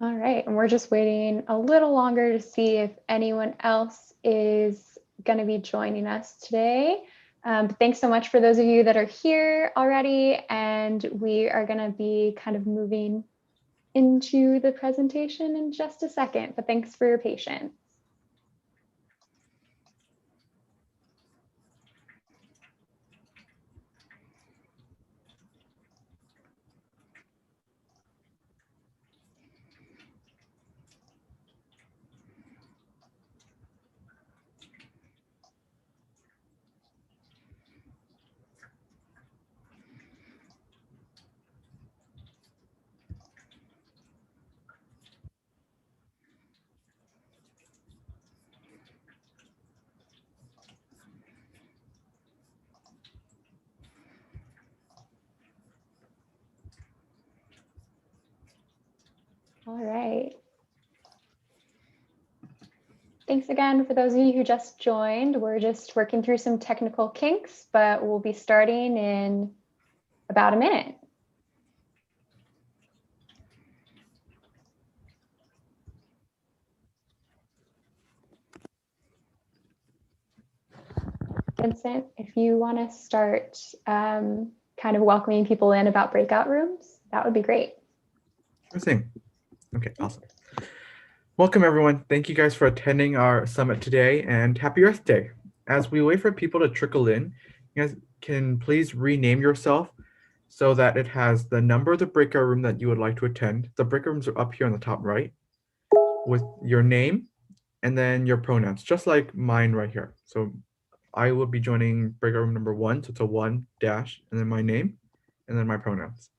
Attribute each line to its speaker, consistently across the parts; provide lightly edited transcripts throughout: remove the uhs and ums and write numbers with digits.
Speaker 1: All right, and we're just waiting a little longer to see if anyone else is going to be joining us today. But thanks so much for those of you that are here already, and we are going to be kind of moving into the presentation in just a second, but thanks for your patience. All right. Thanks again for those of you who just joined. We're just working through some technical kinks, but we'll be starting in about a minute. Vincent, if you want to start kind of welcoming people in about breakout rooms, that would be great.
Speaker 2: Sure thing. Okay, awesome. Welcome, everyone. Thank you guys for attending our summit today, and happy Earth Day. As we wait for people to trickle in, you guys can please rename yourself so that it has the number of the breakout room that you would like to attend. The breakout rooms are up here on the top right with your name and then your pronouns, just like mine right here. So I will be joining breakout room number 1, so it's a 1 dash, and then my name, and then my pronouns.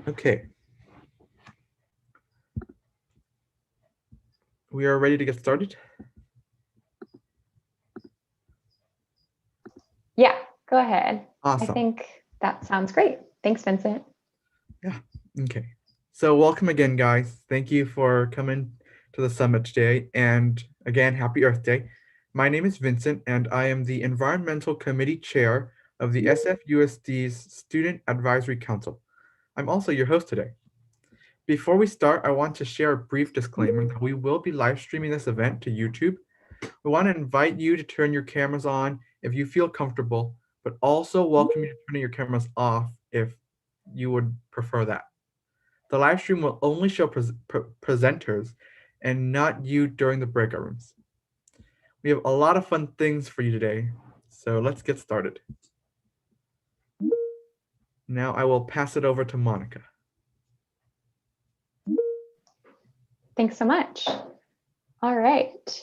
Speaker 2: Okay. We are ready to get started.
Speaker 1: Yeah, go ahead.
Speaker 2: Awesome.
Speaker 1: I think that sounds great. Thanks, Vincent.
Speaker 2: Yeah. Okay. So welcome again, guys. Thank you for coming to the summit today. And again, happy Earth Day. My name is Vincent, and I am the Environmental Committee Chair of the SFUSD's Student Advisory Council. I'm also your host today. Before we start, I want to share a brief disclaimer that we will be live streaming this event to YouTube. We want to invite you to turn your cameras on if you feel comfortable, but also welcome you to turn your cameras off if you would prefer that. The live stream will only show presenters and not you during the breakout rooms. We have a lot of fun things for you today, so let's get started. Now I will pass it over to Monica.
Speaker 1: Thanks so much. All right.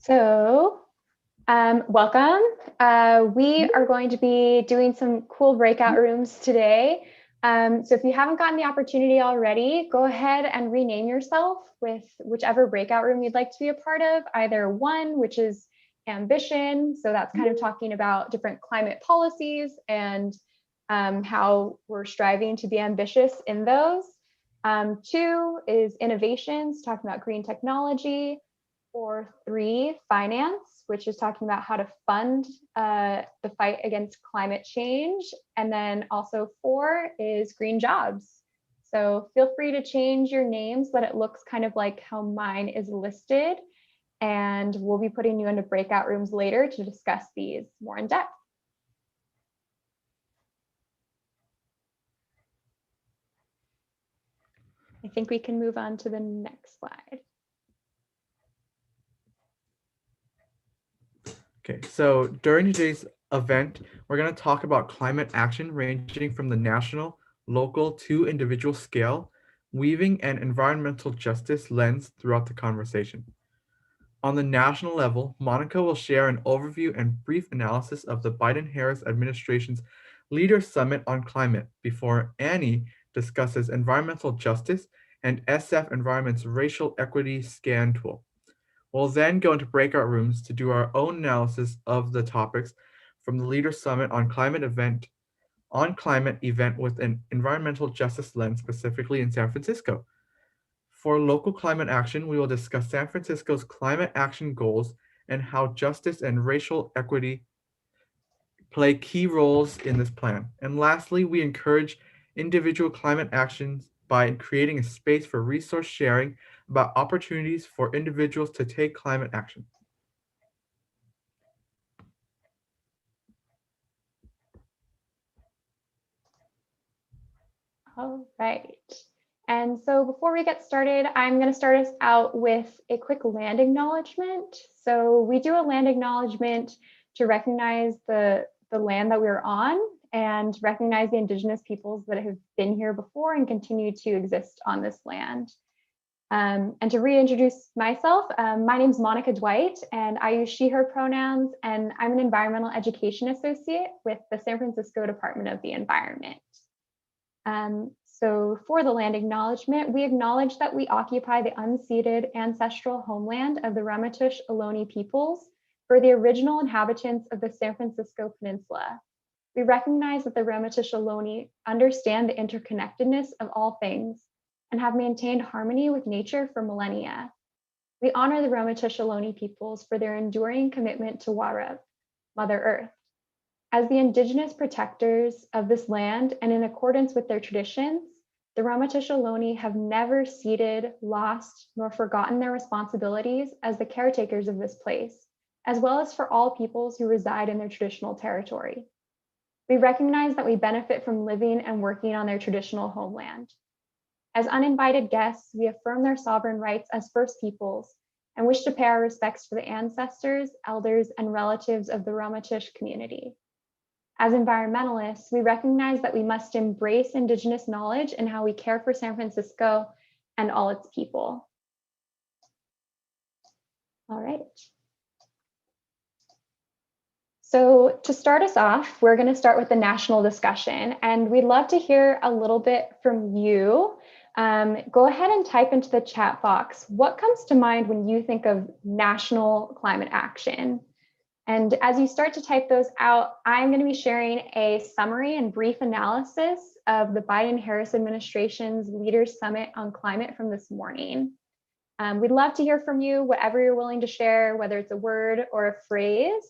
Speaker 1: So welcome. We are going to be doing some cool breakout rooms today. So if you haven't gotten the opportunity already, go ahead and rename yourself with whichever breakout room you'd like to be a part of, either 1, which is ambition. So that's kind of talking about different climate policies and how we're striving to be ambitious in those. 2 is innovations, talking about green technology. Or 3, finance, which is talking about how to fund the fight against climate change. And then also 4 is green jobs. So feel free to change your names so that it looks kind of like how mine is listed. And we'll be putting you into breakout rooms later to discuss these more in depth. I think we can move on to the next slide.
Speaker 2: Okay, so during today's event, we're going to talk about climate action ranging from the national, local to individual scale, weaving an environmental justice lens throughout the conversation. On the national level, Monica will share an overview and brief analysis of the Biden-Harris administration's Leaders Summit on Climate before Annie discusses environmental justice and SF Environment's Racial Equity Scan tool. We'll then go into breakout rooms to do our own analysis of the topics from the Leaders Summit on climate event with an environmental justice lens, specifically in San Francisco. For local climate action, we will discuss San Francisco's climate action goals and how justice and racial equity play key roles in this plan. And lastly, we encourage individual climate actions by creating a space for resource sharing about opportunities for individuals to take climate action.
Speaker 1: All right. And so before we get started, I'm going to start us out with a quick land acknowledgement. So we do a land acknowledgement to recognize the land that we're on and recognize the Indigenous peoples that have been here before and continue to exist on this land. And to reintroduce myself, my name is Monica Dwight, and I use she, her pronouns, and I'm an environmental education associate with the San Francisco Department of the Environment. So for the land acknowledgement, we acknowledge that we occupy the unceded ancestral homeland of the Ramaytush Ohlone peoples for the original inhabitants of the San Francisco Peninsula. We recognize that the Ramaytush Ohlone understand the interconnectedness of all things and have maintained harmony with nature for millennia. We honor the Ramaytush Ohlone peoples for their enduring commitment to Warab, Mother Earth. As the Indigenous protectors of this land and in accordance with their traditions, the Ramaytush Ohlone have never ceded, lost, nor forgotten their responsibilities as the caretakers of this place, as well as for all peoples who reside in their traditional territory. We recognize that we benefit from living and working on their traditional homeland. As uninvited guests, we affirm their sovereign rights as First Peoples and wish to pay our respects to the ancestors, elders, and relatives of the Ramaytush community. As environmentalists, we recognize that we must embrace Indigenous knowledge in how we care for San Francisco and all its people. All right. So to start us off, we're going to start with the national discussion, and we'd love to hear a little bit from you. Go ahead and type into the chat box, what comes to mind when you think of national climate action? And as you start to type those out, I'm going to be sharing a summary and brief analysis of the Biden-Harris administration's Leaders Summit on Climate from this morning. We'd love to hear from you, whatever you're willing to share, whether it's a word or a phrase.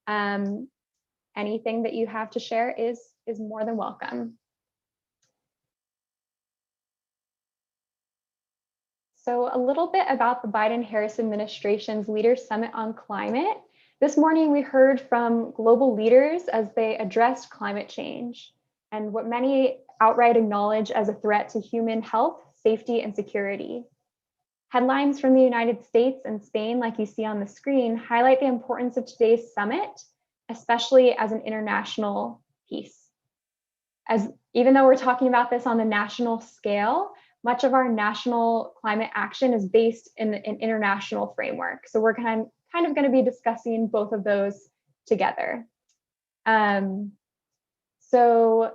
Speaker 1: Anything that you have to share is more than welcome. So a little bit about the Biden-Harris administration's Leaders Summit on Climate. This morning, we heard from global leaders as they addressed climate change and what many outright acknowledge as a threat to human health, safety, and security. Headlines from the United States and Spain, like you see on the screen, highlight the importance of today's summit, especially as an international piece. Even though we're talking about this on the national scale, much of our national climate action is based in an international framework. So we're kind of going to be discussing both of those together. So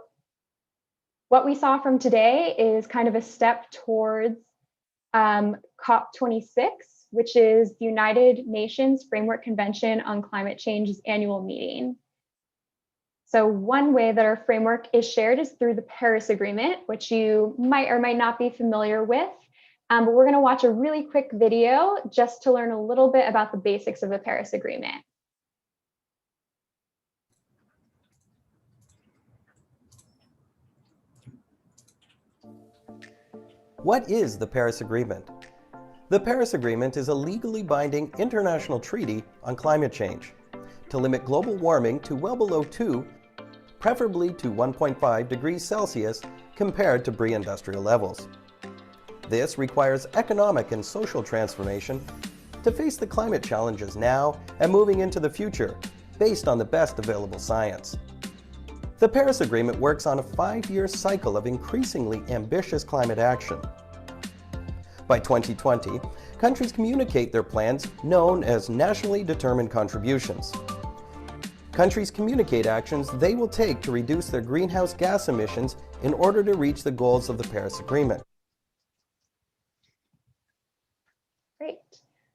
Speaker 1: what we saw from today is kind of a step towards COP26, which is the United Nations Framework Convention on Climate Change's annual meeting. So one way that our framework is shared is through the Paris Agreement, which you might or might not be familiar with. But we're going to watch a really quick video just to learn a little bit about the basics of the Paris Agreement.
Speaker 3: What is the Paris Agreement? The Paris Agreement is a legally binding international treaty on climate change to limit global warming to well below 2, preferably to 1.5 degrees Celsius compared to pre-industrial levels. This requires economic and social transformation to face the climate challenges now and moving into the future based on the best available science. The Paris Agreement works on a 5-year cycle of increasingly ambitious climate action. By 2020, countries communicate their plans known as nationally determined contributions. Countries communicate actions they will take to reduce their greenhouse gas emissions in order to reach the goals of the Paris Agreement.
Speaker 1: Great.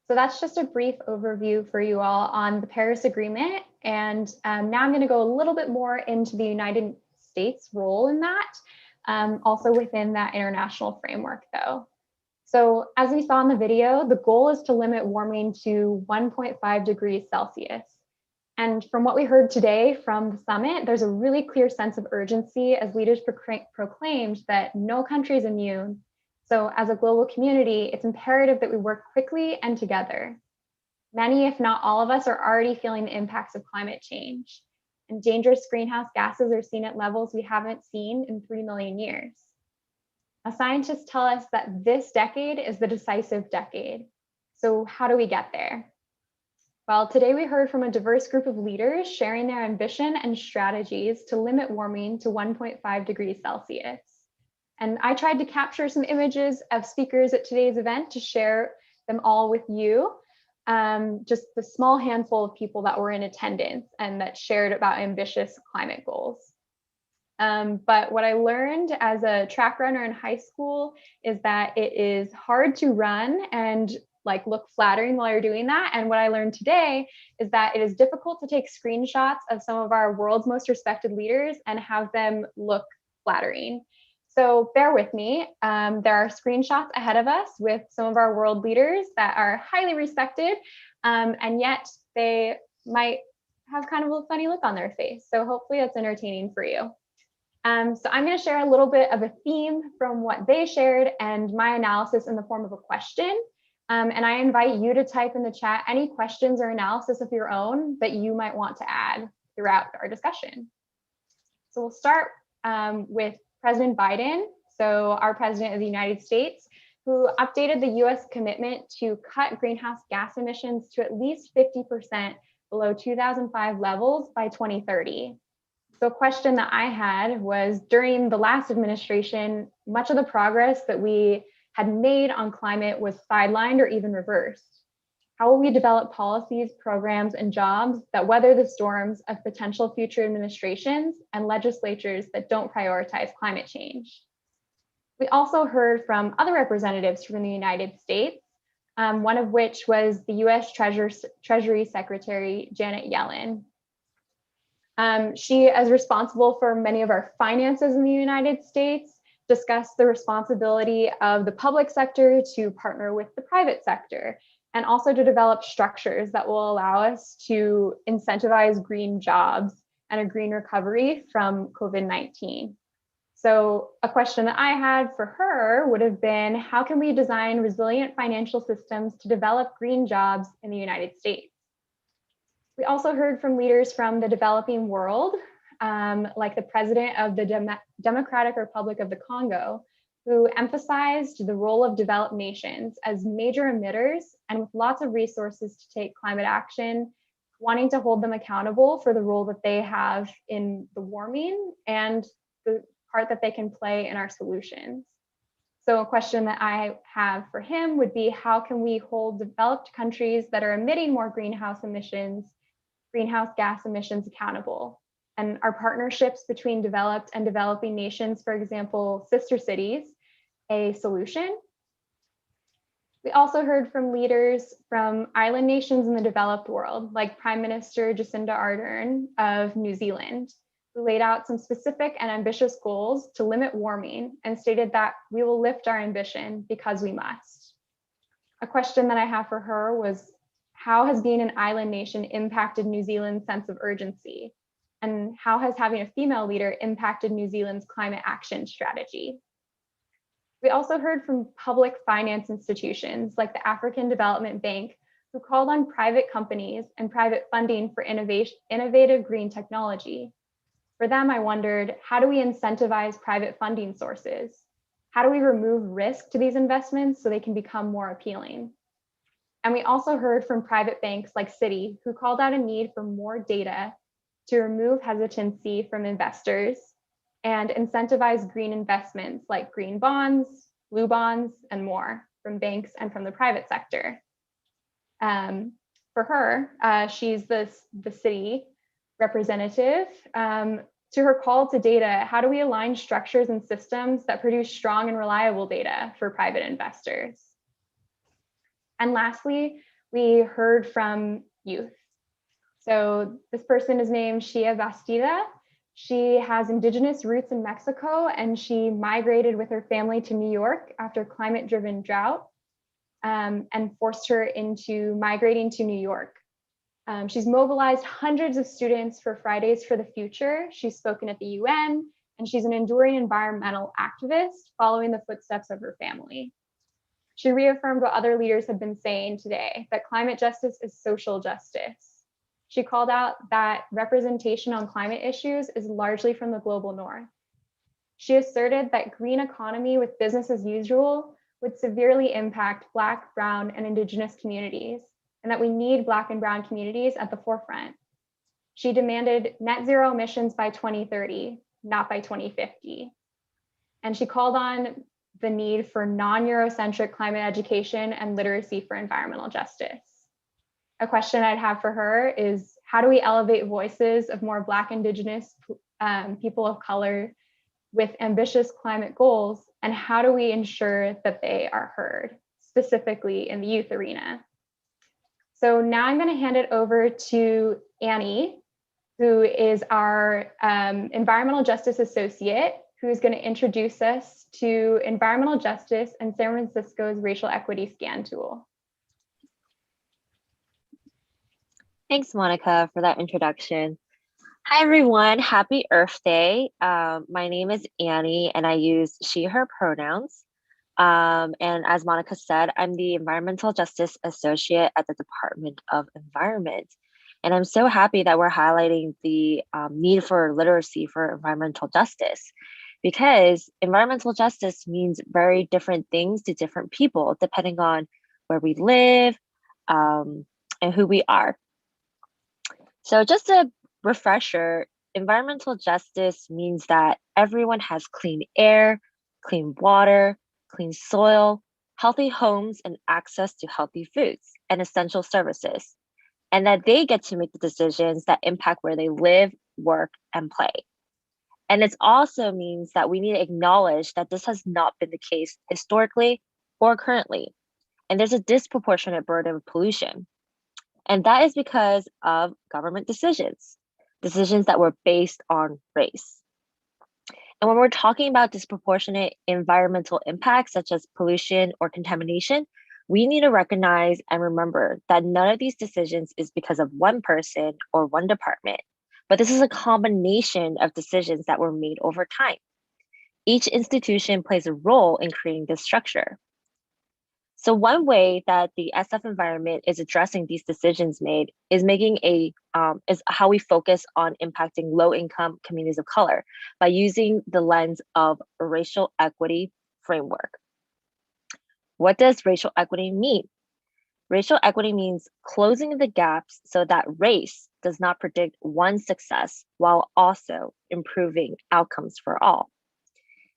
Speaker 1: So that's just a brief overview for you all on the Paris Agreement. And now I'm going to go a little bit more into the United States' role in that, also within that international framework, though. So as we saw in the video, the goal is to limit warming to 1.5 degrees Celsius. And from what we heard today from the summit, there's a really clear sense of urgency as leaders proclaimed that no country is immune. So as a global community, it's imperative that we work quickly and together. Many, if not all of us, are already feeling the impacts of climate change. And dangerous greenhouse gases are seen at levels we haven't seen in 3 million years. Now, scientists tell us that this decade is the decisive decade. So how do we get there? Well, today we heard from a diverse group of leaders sharing their ambition and strategies to limit warming to 1.5 degrees Celsius. And I tried to capture some images of speakers at today's event to share them all with you. Just the small handful of people that were in attendance and that shared about ambitious climate goals. But what I learned as a track runner in high school is that it is hard to run and look flattering while you're doing that. And what I learned today is that it is difficult to take screenshots of some of our world's most respected leaders and have them look flattering. So bear with me. There are screenshots ahead of us with some of our world leaders that are highly respected, and yet they might have kind of a funny look on their face. So hopefully that's entertaining for you. So I'm going to share a little bit of a theme from what they shared and my analysis in the form of a question. And I invite you to type in the chat any questions or analysis of your own that you might want to add throughout our discussion. So we'll start with President Biden, so our president of the United States, who updated the US commitment to cut greenhouse gas emissions to at least 50% below 2005 levels by 2030. So a question that I had was, during the last administration, much of the progress that we had made on climate was sidelined or even reversed. How will we develop policies, programs, and jobs that weather the storms of potential future administrations and legislatures that don't prioritize climate change? We also heard from other representatives from the United States, one of which was the US Treasury Secretary, Janet Yellen. She, as responsible for many of our finances in the United States, discussed the responsibility of the public sector to partner with the private sector, and also to develop structures that will allow us to incentivize green jobs and a green recovery from COVID-19. So a question that I had for her would have been, how can we design resilient financial systems to develop green jobs in the United States? We also heard from leaders from the developing world, like the president of the Democratic Republic of the Congo, who emphasized the role of developed nations as major emitters and with lots of resources to take climate action, wanting to hold them accountable for the role that they have in the warming and the part that they can play in our solutions. So a question that I have for him would be, how can we hold developed countries that are emitting more greenhouse gas emissions accountable? And are partnerships between developed and developing nations, for example, sister cities, a solution? We also heard from leaders from island nations in the developed world, like Prime Minister Jacinda Ardern of New Zealand, who laid out some specific and ambitious goals to limit warming and stated that we will lift our ambition because we must. A question that I have for her was, how has being an island nation impacted New Zealand's sense of urgency? And how has having a female leader impacted New Zealand's climate action strategy? We also heard from public finance institutions like the African Development Bank, who called on private companies and private funding for innovative green technology. For them, I wondered, how do we incentivize private funding sources? How do we remove risk to these investments so they can become more appealing? And we also heard from private banks like Citi, who called out a need for more data to remove hesitancy from investors and incentivize green investments like green bonds, blue bonds, and more from banks and from the private sector. For her, she's the Citi representative. To her call to data, how do we align structures and systems that produce strong and reliable data for private investors? And lastly, we heard from youth. So this person is named Shia Bastida. She has indigenous roots in Mexico, and she migrated with her family to New York after climate-driven drought, and forced her into migrating to New York. She's mobilized hundreds of students for Fridays for the Future. She's spoken at the UN, and she's an enduring environmental activist following the footsteps of her family. She reaffirmed what other leaders have been saying today, that climate justice is social justice. She called out that representation on climate issues is largely from the global north. She asserted that green economy with business as usual would severely impact Black, Brown, and Indigenous communities, and that we need Black and Brown communities at the forefront. She demanded net zero emissions by 2030, not by 2050. And she called on the need for non-Eurocentric climate education and literacy for environmental justice. A question I'd have for her is, how do we elevate voices of more Black, Indigenous people of color with ambitious climate goals, and how do we ensure that they are heard, specifically in the youth arena? So now I'm going to hand it over to Annie, who is our environmental justice associate, who's going to introduce us to environmental justice and San Francisco's racial equity scan tool.
Speaker 4: Thanks, Monica, for that introduction. Hi, everyone. Happy Earth Day. My name is Annie, and I use she, her pronouns. And as Monica said, I'm the Environmental Justice Associate at the Department of Environment. And I'm so happy that we're highlighting the need for literacy for environmental justice, because environmental justice means very different things to different people, depending on where we live and who we are. So just a refresher, environmental justice means that everyone has clean air, clean water, clean soil, healthy homes, and access to healthy foods and essential services, and that they get to make the decisions that impact where they live, work, and play. And it also means that we need to acknowledge that this has not been the case historically or currently, and there's a disproportionate burden of pollution. And that is because of government decisions that were based on race. And when we're talking about disproportionate environmental impacts, such as pollution or contamination, we need to recognize and remember that none of these decisions is because of one person or one department, but this is a combination of decisions that were made over time. Each institution plays a role in creating this structure. So one way that the SF environment is addressing these decisions made is is how we focus on impacting low-income communities of color by using the lens of a racial equity framework. What does racial equity mean? Racial equity means closing the gaps so that race does not predict one's success while also improving outcomes for all.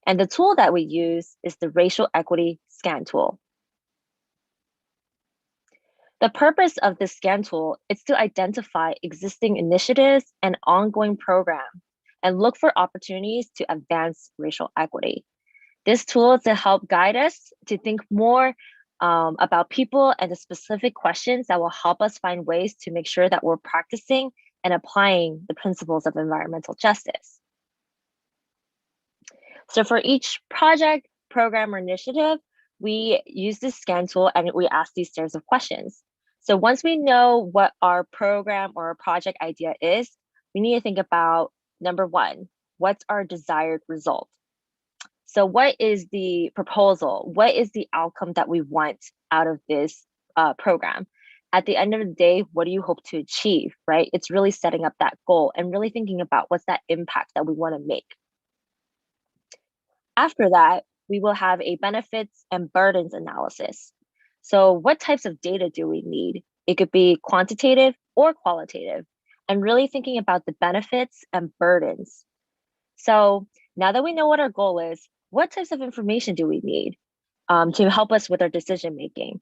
Speaker 4: And the tool that we use is the racial equity scan tool. The purpose of this scan tool is to identify existing initiatives and ongoing programs and look for opportunities to advance racial equity. This tool is to help guide us to think more about people and the specific questions that will help us find ways to make sure that we're practicing and applying the principles of environmental justice. So for each project, program, or initiative, we use this scan tool and we ask these series of questions. So once we know what our program or project idea is, we need to think about, number one, what's our desired result? So what is the proposal? What is the outcome that we want out of this program? At the end of the day, what do you hope to achieve, right? It's really setting up that goal and really thinking about what's that impact that we want to make. After that, we will have a benefits and burdens analysis. So what types of data do we need? It could be quantitative or qualitative, and really thinking about the benefits and burdens. So now that we know what our goal is, what types of information do we need to help us with our decision making?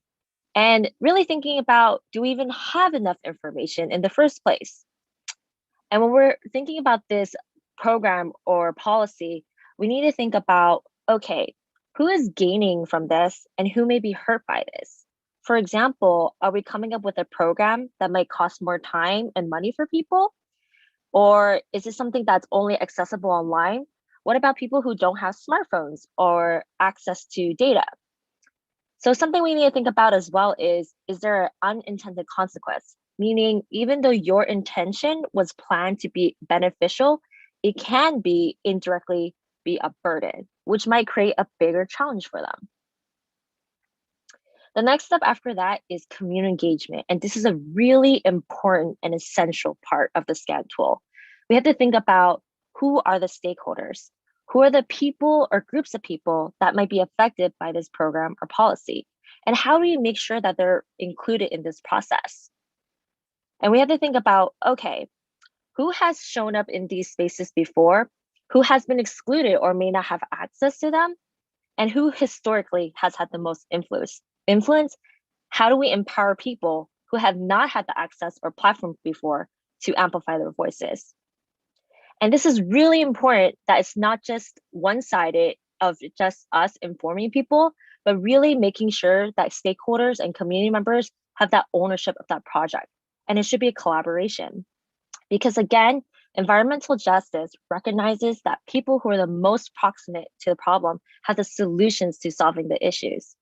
Speaker 4: And really thinking about, do we even have enough information in the first place? And when we're thinking about this program or policy, we need to think about, okay, who is gaining from this and who may be hurt by this? For example, are we coming up with a program that might cost more time and money for people? Or is it something that's only accessible online? What about people who don't have smartphones or access to data? So something we need to think about as well is there an unintended consequence? Meaning, even though your intention was planned to be beneficial, it can be indirectly be a burden, which might create a bigger challenge for them. The next step after that is community engagement. And this is a really important and essential part of the SCAN tool. We have to think about who are the stakeholders, who are the people or groups of people that might be affected by this program or policy, and how do we make sure that they're included in this process? And we have to think about, okay, who has shown up in these spaces before, who has been excluded or may not have access to them, and who historically has had the most influence? How do we empower people who have not had the access or platform before to amplify their voices? And this is really important that it's not just one-sided of just us informing people, but really making sure that stakeholders and community members have that ownership of that project. And it should be a collaboration. Because again, environmental justice recognizes that people who are the most proximate to the problem have the solutions to solving the issues.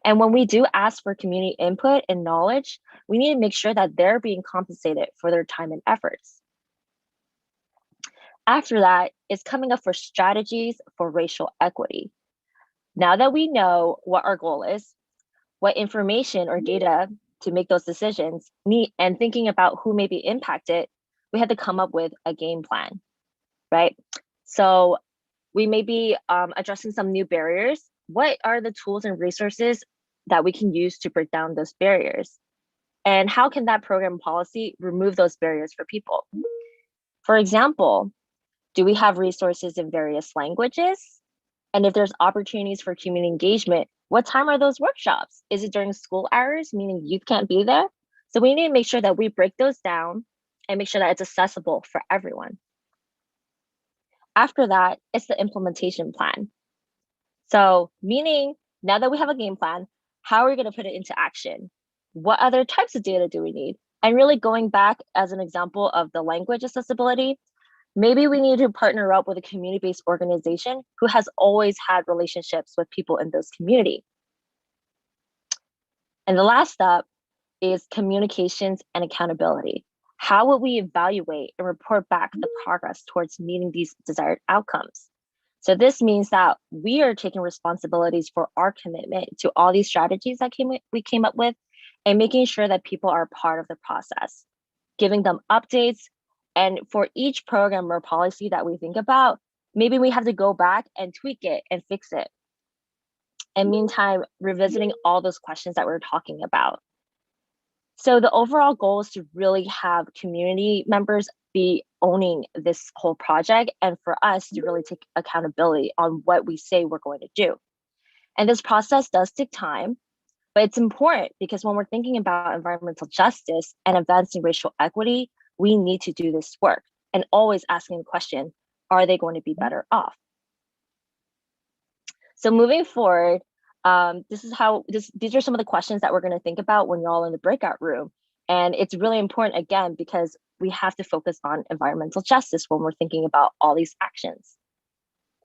Speaker 4: And when we do ask for community input and knowledge, we need to make sure that they're being compensated for their time and efforts. After that, it's coming up for strategies for racial equity. Now that we know what our goal is, what information or data to make those decisions, and thinking about who may be impacted, we have to come up with a game plan, right? So we may be addressing some new barriers. What are the tools and resources that we can use to break down those barriers? And how can that program policy remove those barriers for people? For example, do we have resources in various languages? And if there's opportunities for community engagement, what time are those workshops? Is it during school hours, meaning youth can't be there? So we need to make sure that we break those down and make sure that it's accessible for everyone. After that, it's the implementation plan. So meaning now that we have a game plan, how are we going to put it into action? What other types of data do we need? And really going back as an example of the language accessibility, maybe we need to partner up with a community-based organization who has always had relationships with people in those community. And the last step is communications and accountability. How will we evaluate and report back the progress towards meeting these desired outcomes? So this means that we are taking responsibilities for our commitment to all these strategies that we came up with and making sure that people are part of the process, giving them updates. And for each program or policy that we think about, maybe we have to go back and tweak it and fix it. And meantime, revisiting all those questions that we're talking about. So the overall goal is to really have community members be owning this whole project and for us to really take accountability on what we say we're going to do. And this process does take time, but it's important because when we're thinking about environmental justice and advancing racial equity, we need to do this work and always asking the question, are they going to be better off? So moving forward, these are some of the questions that we're going to think about when you're all in the breakout room. And it's really important, again, because we have to focus on environmental justice when we're thinking about all these actions.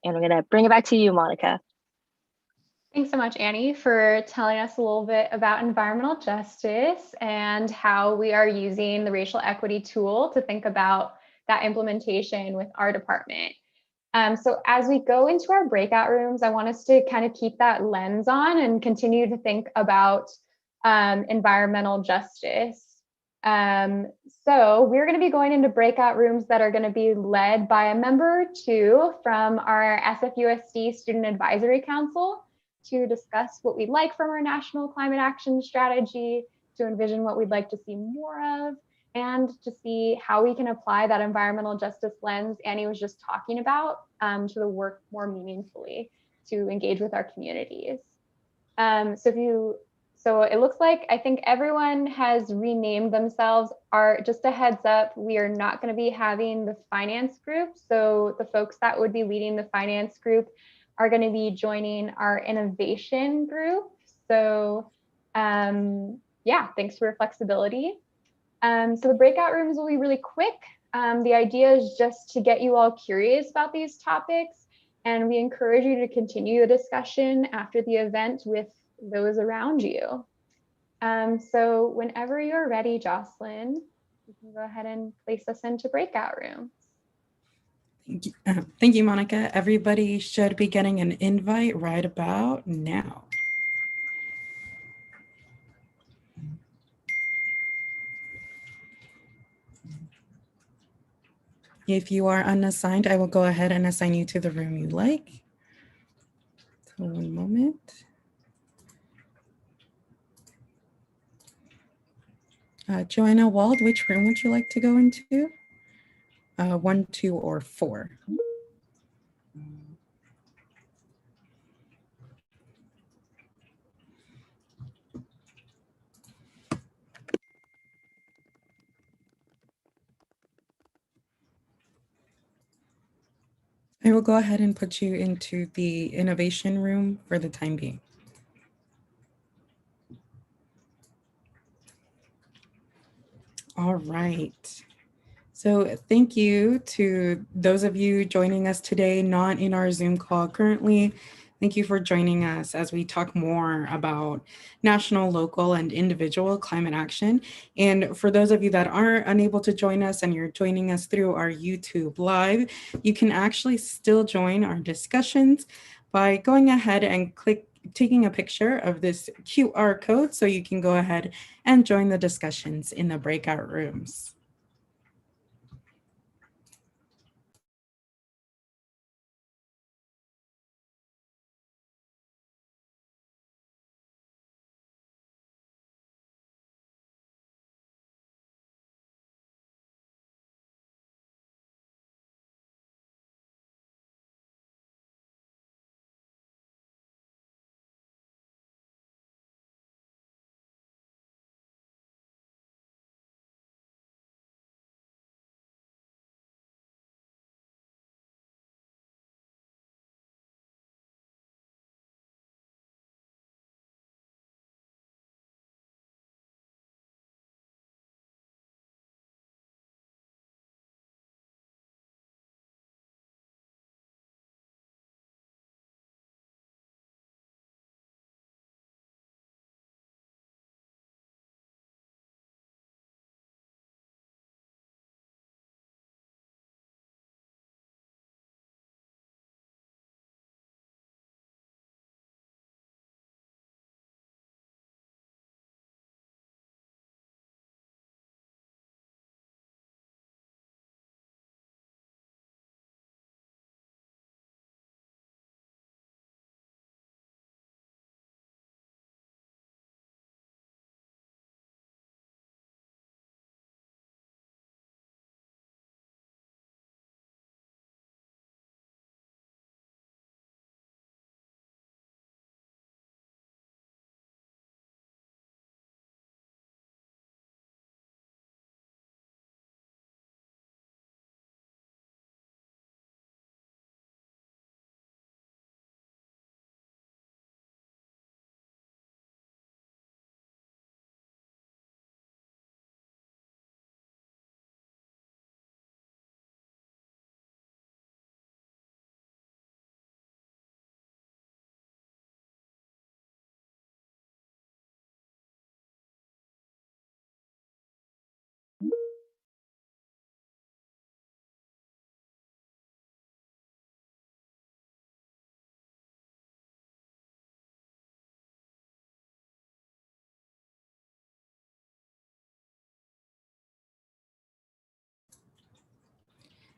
Speaker 4: And I'm going to bring it back to you, Monica.
Speaker 1: Thanks so much, Annie, for telling us a little bit about environmental justice and how we are using the racial equity tool to think about that implementation with our department. So as we go into our breakout rooms, I want us to kind of keep that lens on and continue to think about environmental justice. So we're going to be going into breakout rooms that are going to be led by a member or two from our SFUSD Student Advisory Council to discuss what we'd like from our national climate action strategy, to envision what we'd like to see more of, and to see how we can apply that environmental justice lens Annie was just talking about to the work more meaningfully to engage with our communities. So it looks like I think everyone has renamed themselves. Just a heads up, we are not going to be having the finance group. So the folks that would be leading the finance group are going to be joining our innovation group. So Yeah, thanks for your flexibility. So the breakout rooms will be really quick. The idea is just to get you all curious about these topics, and we encourage you to continue the discussion after the event with those around you. So whenever you're ready, Jocelyn, you can go ahead and place us into breakout rooms.
Speaker 5: Thank you, Monica. Everybody should be getting an invite right about now. If you are unassigned, I will go ahead and assign you to the room you like. So one moment. Joanna Wald, which room would you like to go into? 1, 2, or 4? I will go ahead and put you into the innovation room for the time being. All right. So thank you to those of you joining us today, not in our Zoom call currently. Thank you for joining us as we talk more about national, local, and individual climate action. And for those of you that are unable to join us and you're joining us through our YouTube Live, you can actually still join our discussions by going ahead and taking a picture of this QR code so you can go ahead and join the discussions in the breakout rooms.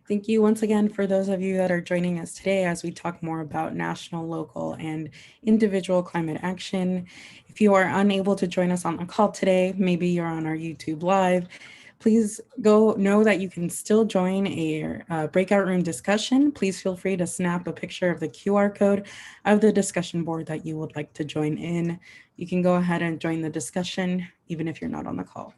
Speaker 5: Thank you once again for those of you that are joining us today as we talk more about national, local, and individual climate action. If you are unable to join us on the call today, maybe you're on our YouTube Live, please go know that you can still join a breakout room discussion. Please feel free to snap a picture of the QR code of the discussion board that you would like to join in. You can go ahead and join the discussion even if you're not on the call.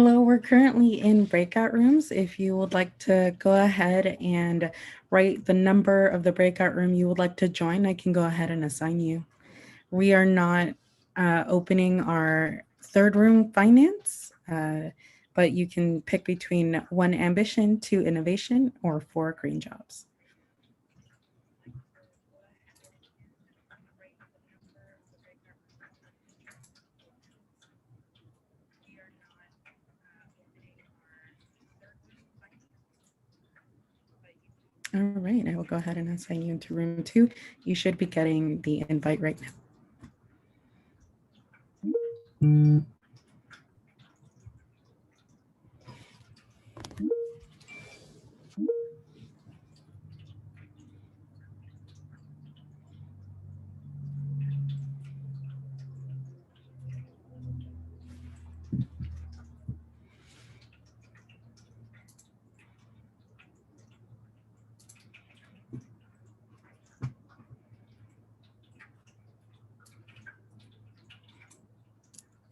Speaker 5: Hello, we're currently in breakout rooms. If you would like to go ahead and write the number of the breakout room you would like to join, I can go ahead and assign you. We are not opening our third room, finance, but you can pick between 1, ambition, 2, innovation, or 4, green jobs. All right, I will go ahead and assign you into room 2. You should be getting the invite right now.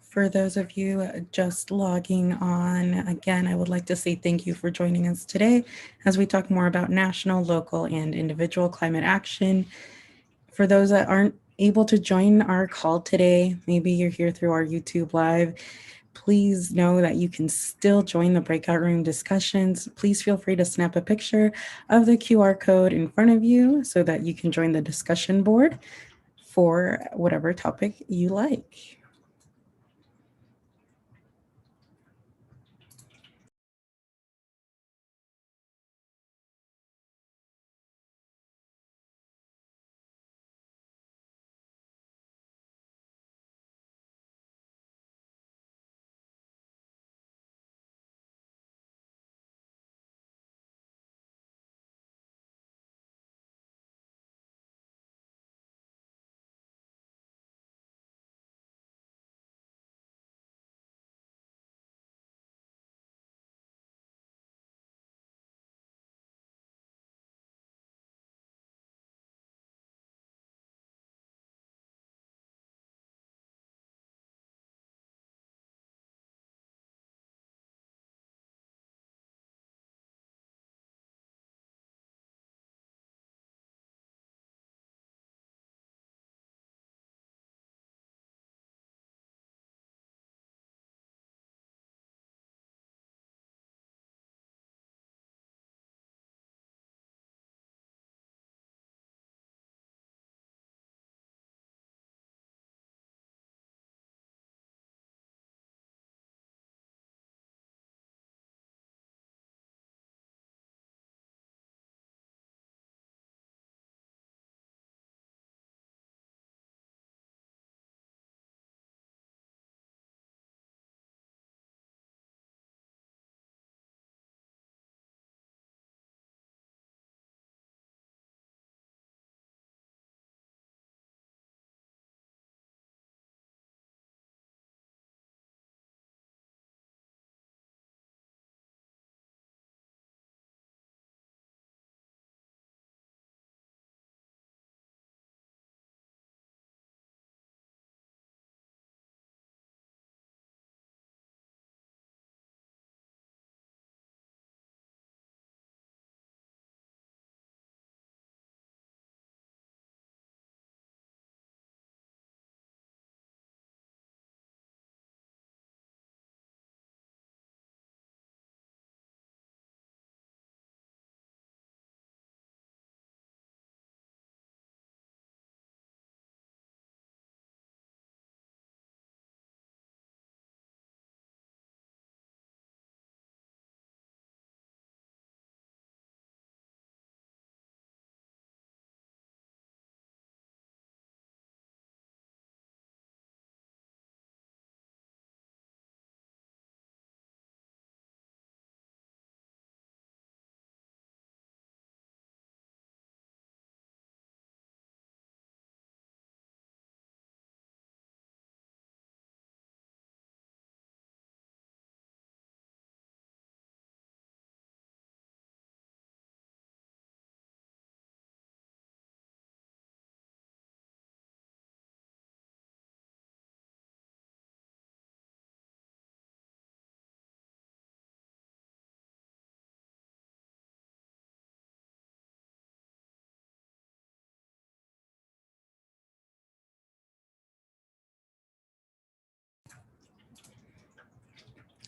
Speaker 5: For those of you just logging on, again, I would like to say thank you for joining us today as we talk more about national, local, and individual climate action. For those that aren't able to join our call today, maybe you're here through our YouTube Live, please know that you can still join the breakout room discussions. Please feel free to snap a picture of the QR code in front of you so that you can join the discussion board for whatever topic you like.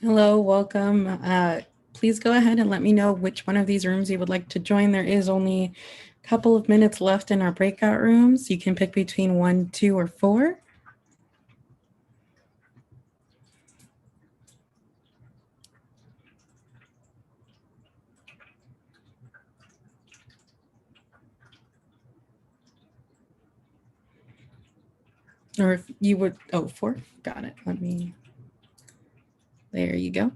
Speaker 5: Hello, welcome. Please go ahead and let me know which one of these rooms you would like to join. There is only a couple of minutes left in our breakout rooms. You can pick between 1, 2, or 4. Or if you would, 4, got it. There you go.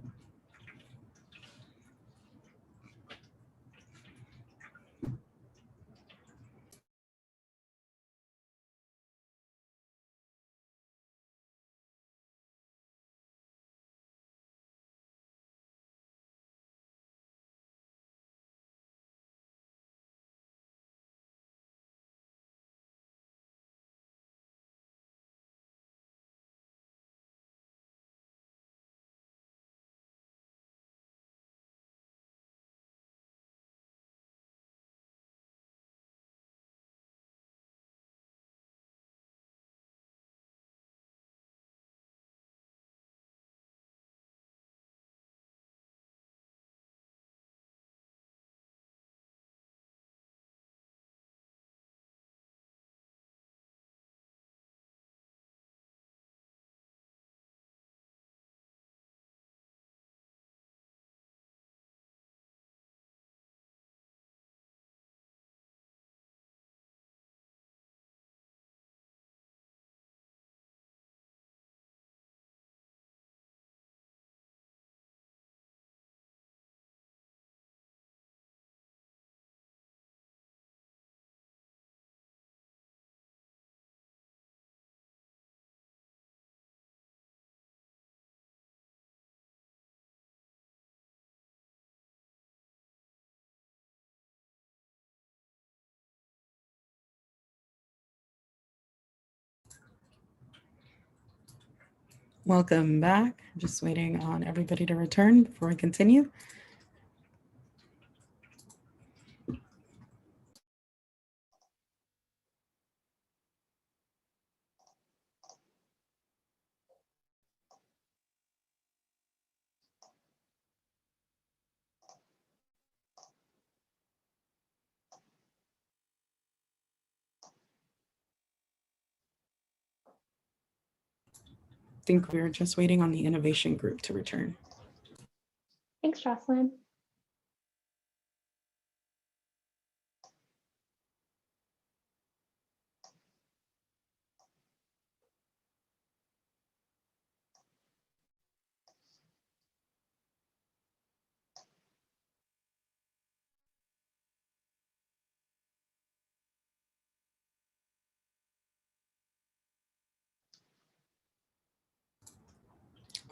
Speaker 5: Welcome back. I'm just waiting on everybody to return before we continue. I think we're just waiting on the innovation group to return.
Speaker 1: Thanks, Jocelyn.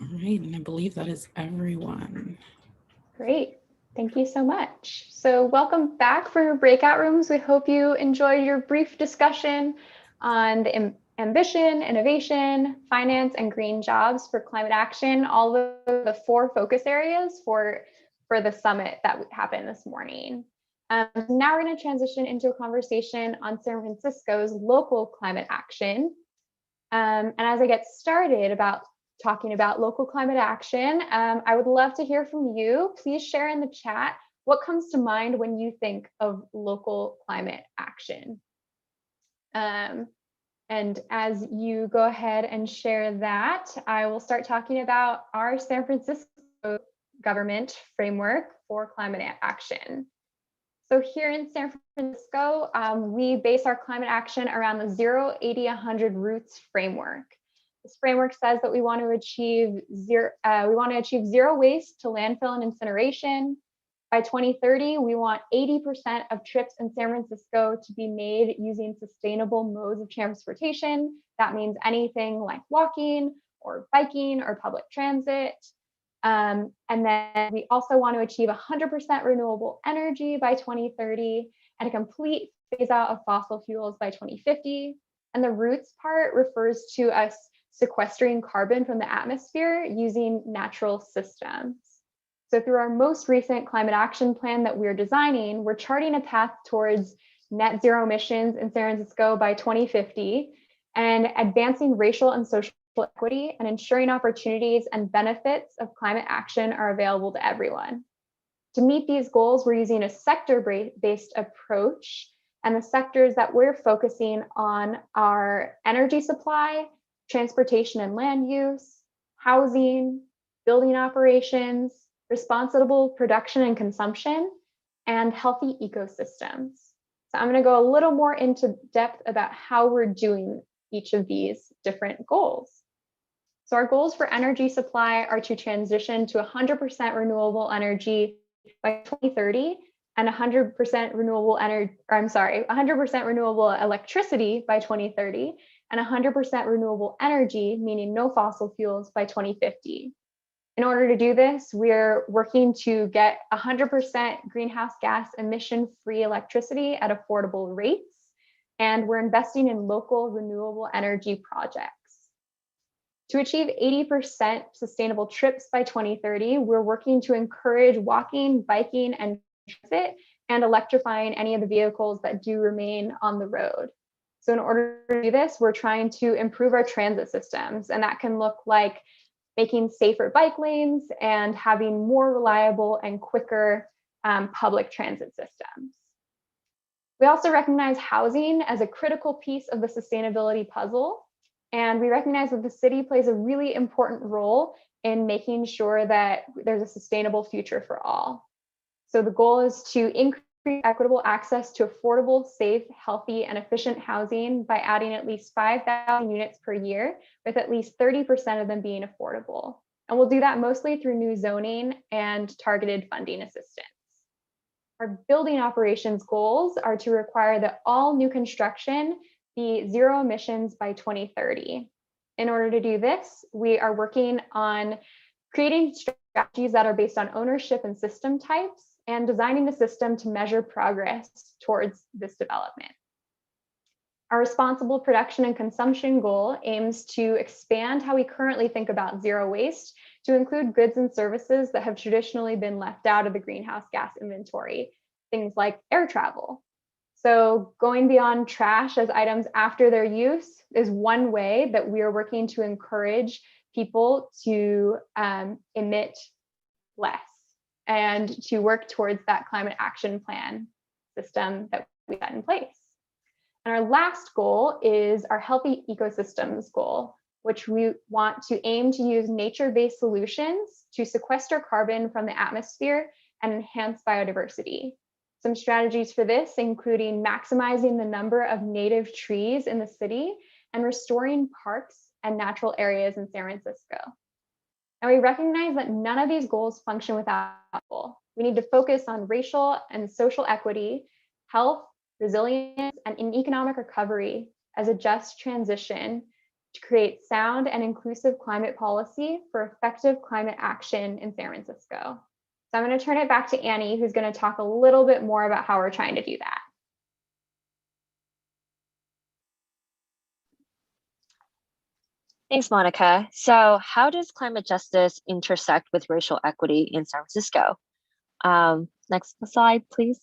Speaker 5: All right, and I believe that is everyone.
Speaker 1: Great. Thank you so much. So welcome back for your breakout rooms. We hope you enjoyed your brief discussion on the ambition, innovation, finance, and green jobs for climate action, all of the 4 focus areas for the summit that happened this morning. Now we're going to transition into a conversation on San Francisco's local climate action. And as I get started about talking about local climate action, I would love to hear from you. Please share in the chat what comes to mind when you think of local climate action. And as you go ahead and share that, I will start talking about our San Francisco government framework for climate action. So here in San Francisco, we base our climate action around the 0, 80, 100 roots framework. This framework says that we want to achieve zero waste to landfill and incineration. By 2030, we want 80% of trips in San Francisco to be made using sustainable modes of transportation. That means anything like walking or biking or public transit. And then we also want to achieve 100% renewable energy by 2030 and a complete phase out of fossil fuels by 2050. And the roots part refers to us sequestering carbon from the atmosphere using natural systems. So through our most recent climate action plan that we're designing, we're charting a path towards net zero emissions in San Francisco by 2050 and advancing racial and social equity and ensuring opportunities and benefits of climate action are available to everyone. To meet these goals, we're using a sector-based approach, and the sectors that we're focusing on are energy supply, transportation and land use, housing, building operations, responsible production and consumption, and healthy ecosystems. So I'm going to go a little more into depth about how we're doing each of these different goals. So our goals for energy supply are to transition to 100% renewable energy by 2030 and 100% renewable energy, 100% renewable electricity by 2030 and 100% renewable energy, meaning no fossil fuels, by 2050. In order to do this, we're working to get 100% greenhouse gas emission-free electricity at affordable rates, and we're investing in local renewable energy projects. To achieve 80% sustainable trips by 2030, we're working to encourage walking, biking, and transit, and electrifying any of the vehicles that do remain on the road. So in order to do this, we're trying to improve our transit systems, and that can look like making safer bike lanes and having more reliable and quicker public transit systems. We also recognize housing as a critical piece of the sustainability puzzle. And we recognize that the city plays a really important role in making sure that there's a sustainable future for all. So the goal is to increase equitable access to affordable, safe, healthy, and efficient housing by adding at least 5,000 units per year, with at least 30% of them being affordable. And we'll do that mostly through new zoning and targeted funding assistance. Our building operations goals are to require that all new construction be zero emissions by 2030. In order to do this, we are working on creating strategies that are based on ownership and system types and designing the system to measure progress towards this development. Our responsible production and consumption goal aims to expand how we currently think about zero waste to include goods and services that have traditionally been left out of the greenhouse gas inventory, things like air travel. So going beyond trash as items after their use is one way that we are working to encourage people to emit less and to work towards that climate action plan system that we set in place. And our last goal is our healthy ecosystems goal, which we want to aim to use nature-based solutions to sequester carbon from the atmosphere and enhance biodiversity. Some strategies for this, including maximizing the number of native trees in the city and restoring parks and natural areas in San Francisco. And we recognize that none of these goals function without people. We need to focus on racial and social equity, health, resilience, and economic recovery as a just transition to create sound and inclusive climate policy for effective climate action in San Francisco. So I'm going to turn it back to Annie, who's going to talk a little bit more about how we're trying to do that.
Speaker 4: Thanks, Monica. So how does climate justice intersect with racial equity in San Francisco? Next slide, please.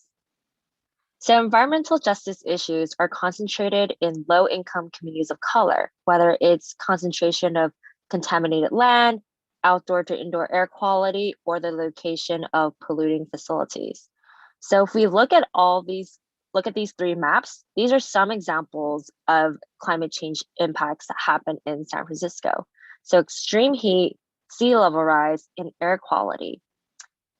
Speaker 4: So environmental justice issues are concentrated in low-income communities of color, whether it's concentration of contaminated land, outdoor to indoor air quality, or the location of polluting facilities. So if we look at these three maps, these are some examples of climate change impacts that happen in San Francisco. So extreme heat, sea level rise, and air quality.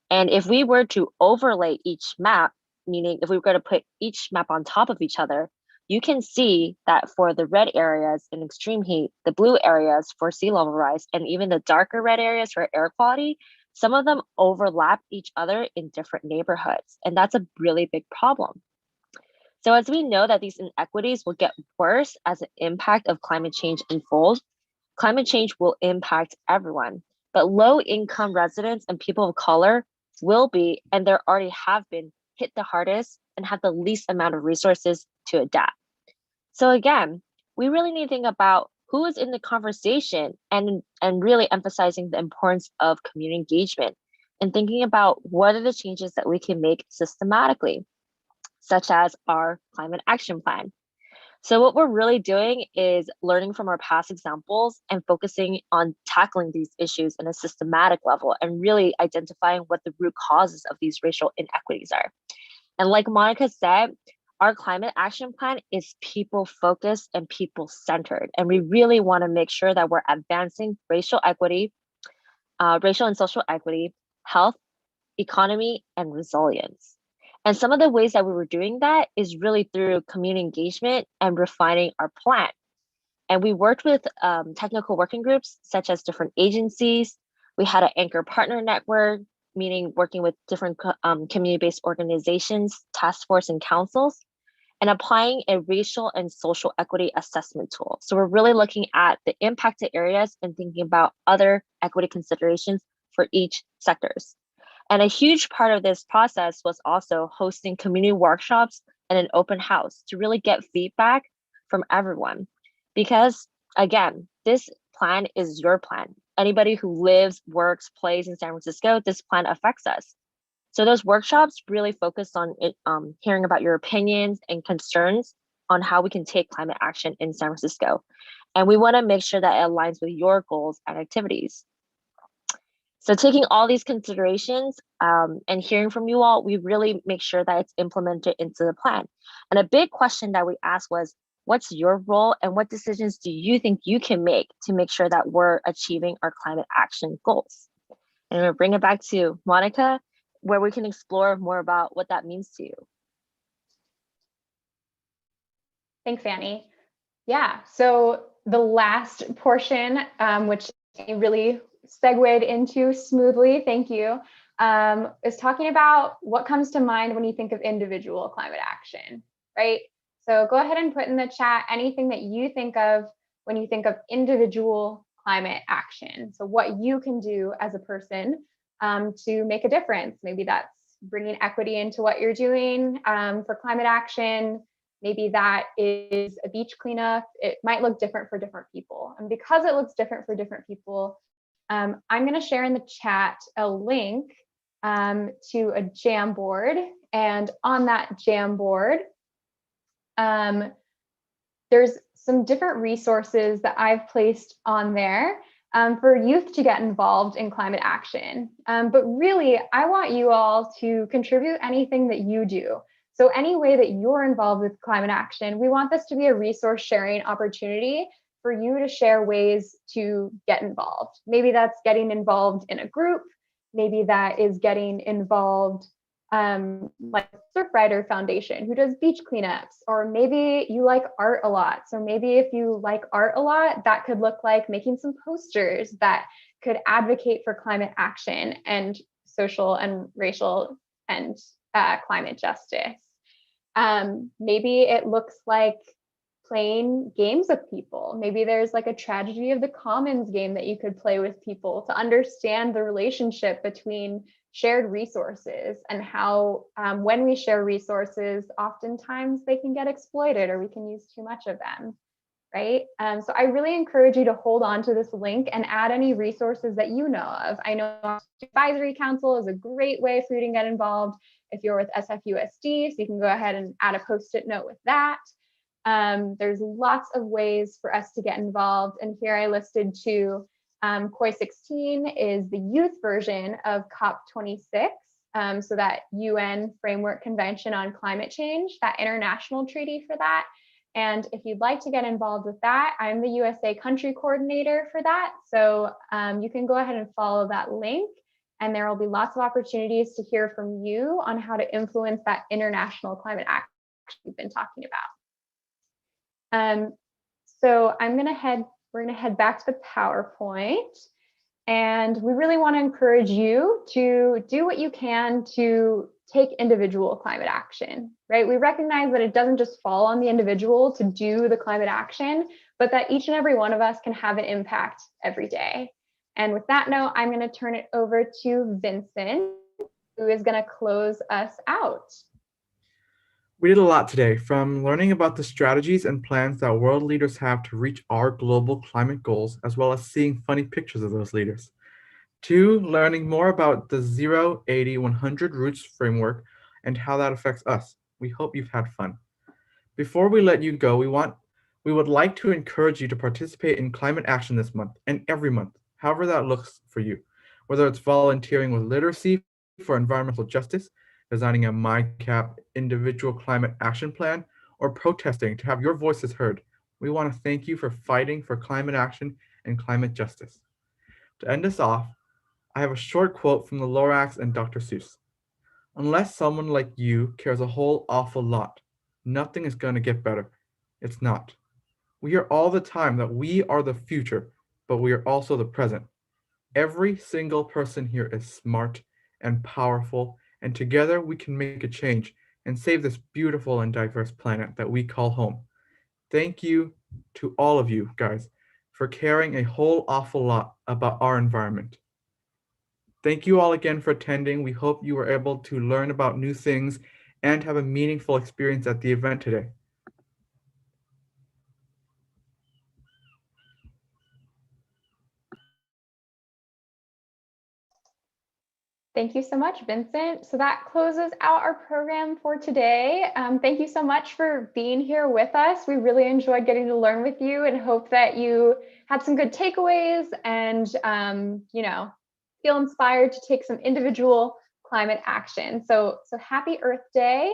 Speaker 4: And if we were to overlay each map, meaning if we were going to put each map on top of each other, you can see that for the red areas in extreme heat, the blue areas for sea level rise, and even the darker red areas for air quality, some of them overlap each other in different neighborhoods. And that's a really big problem. So as we know that these inequities will get worse as the impact of climate change unfolds, climate change will impact everyone. But low-income residents and people of color will be, and there already have been, hit the hardest and have the least amount of resources to adapt. So again, we really need to think about who is in the conversation and really emphasizing the importance of community engagement and thinking about what are the changes that we can make systematically, such as our climate action plan. So what we're really doing is learning from our past examples and focusing on tackling these issues in a systematic level and really identifying what the root causes of these racial inequities are. And like Monica said, our climate action plan is people focused and people centered. And we really want to make sure that we're advancing racial equity, racial and social equity, health, economy, and resilience. And some of the ways that we were doing that is really through community engagement and refining our plan. And we worked with technical working groups, such as different agencies. We had an anchor partner network, meaning working with different community-based organizations, task force, and councils, and applying a racial and social equity assessment tool. So we're really looking at the impacted areas and thinking about other equity considerations for each sectors. And a huge part of this process was also hosting community workshops and an open house to really get feedback from everyone. Because again, this plan is your plan. Anybody who lives, works, plays in San Francisco, this plan affects us. So those workshops really focus on hearing about your opinions and concerns on how we can take climate action in San Francisco. And we want to make sure that it aligns with your goals and activities. So taking all these considerations and hearing from you all, we really make sure that it's implemented into the plan. And a big question that we asked was, what's your role and what decisions do you think you can make to make sure that we're achieving our climate action goals? And I'm gonna bring it back to Monica, where we can explore more about what that means to you.
Speaker 1: Thanks, Annie. Yeah, so the last portion, which you really segued into smoothly, thank you, is talking about what comes to mind when you think of individual climate action, right? So go ahead and put in the chat anything that you think of when you think of individual climate action. So what you can do as a person to make a difference. Maybe that's bringing equity into what you're doing for climate action. Maybe that is a beach cleanup. It might look different for different people. And because it looks different for different people, I'm going to share in the chat a link to a Jamboard. And on that Jamboard, there's some different resources that I've placed on there for youth to get involved in climate action. But really, I want you all to contribute anything that you do. So any way that you're involved with climate action, we want this to be a resource sharing opportunity for you to share ways to get involved. Maybe that's getting involved in a group. Maybe that is getting involved like Surfrider Foundation, who does beach cleanups, or maybe you like art a lot. So maybe if you like art a lot, that could look like making some posters that could advocate for climate action and social and racial and climate justice. Maybe it looks like playing games with people. Maybe there's like a tragedy of the commons game that you could play with people to understand the relationship between shared resources and how when we share resources, oftentimes they can get exploited or we can use too much of them, right? So I really encourage you to hold on to this link and add any resources that you know of. I know Advisory Council is a great way for you to get involved if you're with SFUSD, so you can go ahead and add a post-it note with that. There's lots of ways for us to get involved. And here I listed two. COI16 is the youth version of COP26, so that UN Framework Convention on Climate Change, that international treaty for that. And if you'd like to get involved with that, I'm the USA country coordinator for that. So you can go ahead and follow that link, and there will be lots of opportunities to hear from you on how to influence that international climate action we've been talking about. So we're gonna head back to the PowerPoint, and we really want to encourage you to do what you can to take individual climate action, right? We recognize that it doesn't just fall on the individual to do the climate action, but that each and every one of us can have an impact every day. And with that note, I'm going to turn it over to Vincent, who is going to close us out.
Speaker 2: We did a lot today, from learning about the strategies and plans that world leaders have to reach our global climate goals, as well as seeing funny pictures of those leaders, to learning more about the 0, 80, 100 Roots framework and how that affects us. We hope you've had fun. Before we let you go, we would like to encourage you to participate in climate action this month and every month, however that looks for you. Whether it's volunteering with literacy for environmental justice, designing a MyCap individual climate action plan, or protesting to have your voices heard, we want to thank you for fighting for climate action and climate justice. To end us off, I have a short quote from the Lorax and Dr. Seuss. Unless someone like you cares a whole awful lot, nothing is going to get better. It's not. We hear all the time that we are the future, but we are also the present. Every single person here is smart and powerful, and together we can make a change and save this beautiful and diverse planet that we call home. Thank you to all of you guys for caring a whole awful lot about our environment. Thank you all again for attending. We hope you were able to learn about new things and have a meaningful experience at the event today.
Speaker 1: Thank you so much, Vincent. So that closes out our program for today. Thank you so much for being here with us. We really enjoyed getting to learn with you and hope that you had some good takeaways and, feel inspired to take some individual climate action. So happy Earth Day.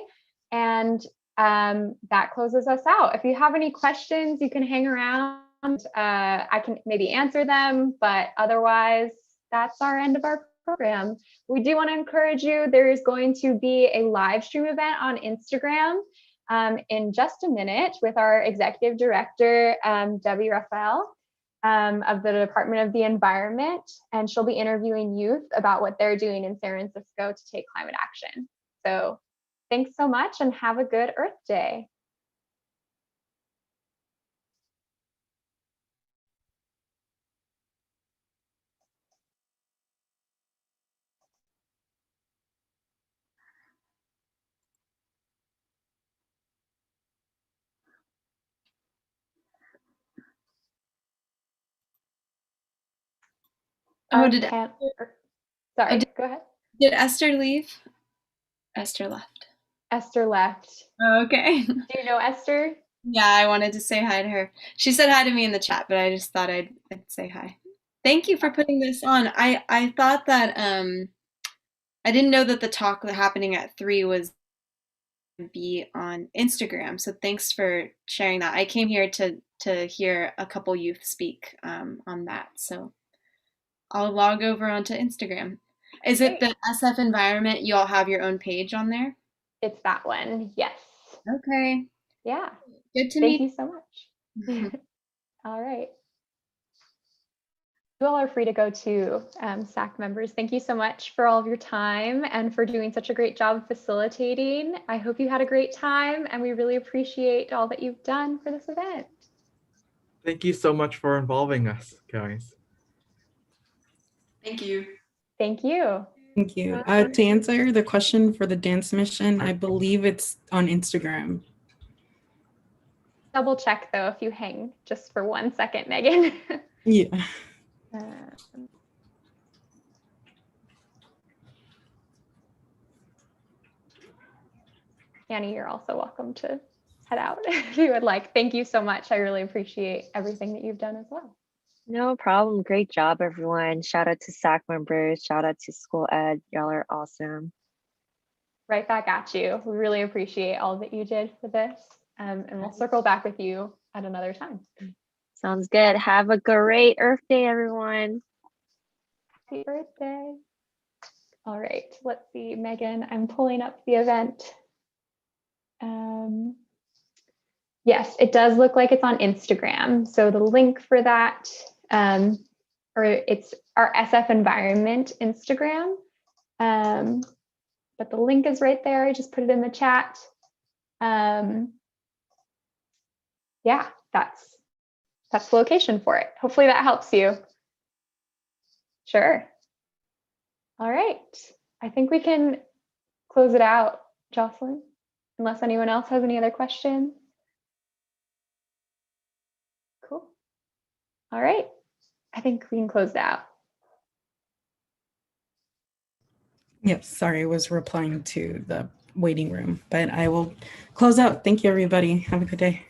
Speaker 1: And that closes us out. If you have any questions, you can hang around. I can maybe answer them, but otherwise, that's our end of our program. We do want to encourage you. There is going to be a live stream event on Instagram in just a minute with our executive director, Debbie Raphael of the Department of the Environment, and she'll be interviewing youth about what they're doing in San Francisco to take climate action. So thanks so much and have a good Earth Day.
Speaker 6: Oh,
Speaker 1: sorry, go ahead.
Speaker 6: Did Esther leave? Esther left.
Speaker 1: Esther left.
Speaker 6: Oh, okay.
Speaker 1: Do you know Esther?
Speaker 6: Yeah, I wanted to say hi to her. She said hi to me in the chat, but I just thought I'd say hi. Thank you for putting this on. I thought that I didn't know that the talk happening at 3 was be on Instagram. So thanks for sharing that. I came here to hear a couple youth speak on that. So I'll log over onto Instagram. Is it the SF Environment? You all have your own page on there?
Speaker 1: It's that one, yes.
Speaker 6: Okay.
Speaker 1: Yeah.
Speaker 6: Good to meet
Speaker 1: you so much. All right. You all are free to go to SAC members. Thank you so much for all of your time and for doing such a great job facilitating. I hope you had a great time and we really appreciate all that you've done for this event.
Speaker 2: Thank you so much for involving us, guys.
Speaker 6: Thank you.
Speaker 1: Thank you.
Speaker 5: Thank you. To answer the question for the dance mission, I believe it's on Instagram.
Speaker 1: Double check though if you hang just for 1 second, Megan.
Speaker 5: Yeah.
Speaker 1: Annie, you're also welcome to head out if you would like. Thank you so much. I really appreciate everything that you've done as well.
Speaker 4: No problem. Great job, everyone. Shout out to SAC members. Shout out to School Ed. Y'all are awesome.
Speaker 1: Right back at you. We really appreciate all that you did for this. And we'll circle back with you at another time.
Speaker 4: Sounds good. Have a great Earth Day, everyone.
Speaker 1: Happy birthday. All right, let's see, Megan, I'm pulling up the event. Yes, it does look like it's on Instagram. So the link for that, or it's our SF Environment Instagram. But the link is right there. I just put it in the chat. Yeah, that's the location for it. Hopefully that helps you. Sure. All right. I think we can close it out, Jocelyn, unless anyone else has any other questions. Cool. All right. I think we can close it out.
Speaker 5: Yep, sorry, I was replying to the waiting room. But I will close out. Thank you, everybody. Have a good day.